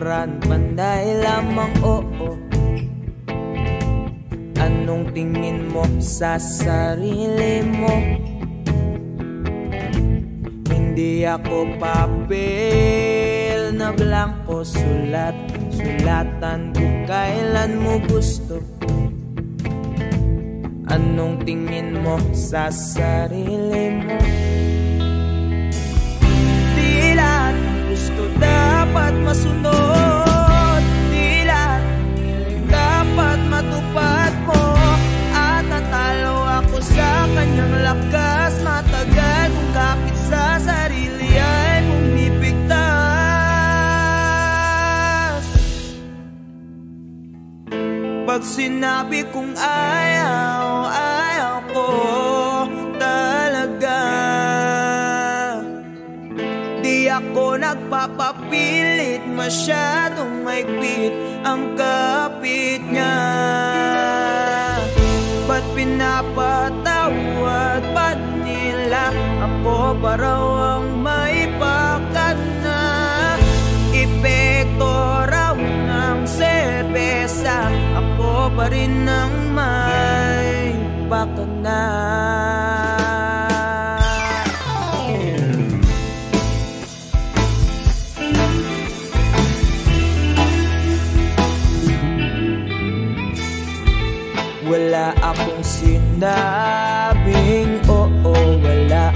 likuran, panday lamang oo. Anong tingin mo sa sarili mo? Hindi ako papel na blanco, sulatan kung kailan mo gusto. Anong tingin mo sa sarili mo? Di lahat ng gusto dapat masunod, di lahat ng dapat matupad mo. At natalo ako sa kanyang lakas, matagal kung kapit sa sarili ay bumibigtas. Pag sinabi kong ayaw, ayaw ko talaga. Di ako nagpapapilit, masyadong maigpit ang kapit niya. Ba't pinapatawad pa nila ako pa raw ang may pakana? Epekto raw ng serbesa, ako pa rin ang may pakana. Wala akong sinabing oo, wala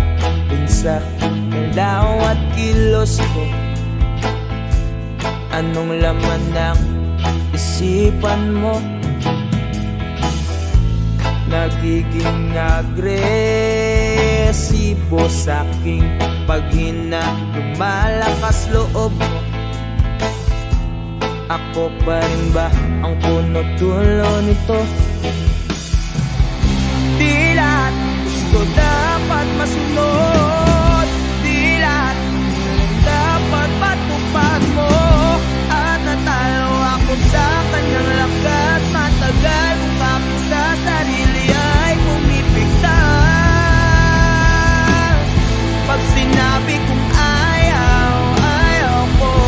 din sa galaw at kilos ko. Anong laman ng isipan mo? Nagiging agresibo sa'king paghina, lumalakas loob mo. Ako pa rin ba ang punot dulo nito? Di lahat gusto dapat masunod, di lahat dapat matupad mo. At natalo ako sa kanyang lakas, matagal kung kapit sa sarili ay bumibigtas. Pag sinabi kong ayaw, ayaw ko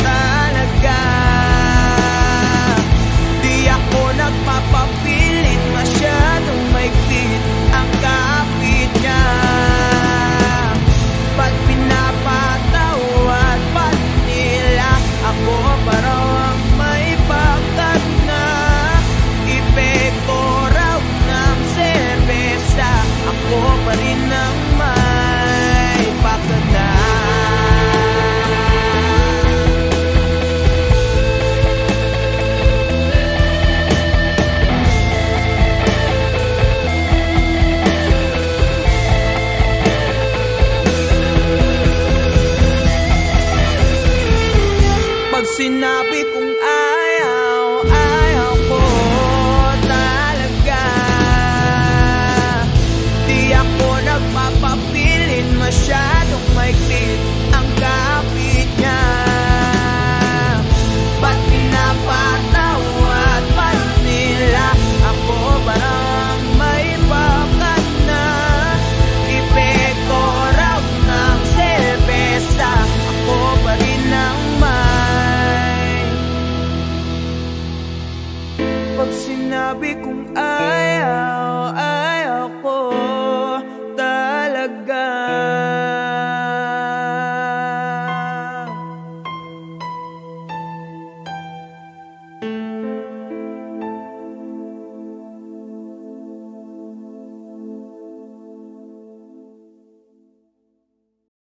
talaga. Di ako nagpapapilit, masyadong maigpit ang kapit niya. Ba't pinapatawad pa nila ako pa raw ang may bakat na? Epekto raw ng serbesa, ako pa rin ang may bakat na. Pag sinabi kong ayaw, ayaw ko talaga. Di ako nagpapapilit, masyadong maigpit ang kapit niya. Ba't pinapatawad pa nila ako parang may bakat na? Epekto raw ng serbesa, ako pa rin ang pag sinabi kong ayaw,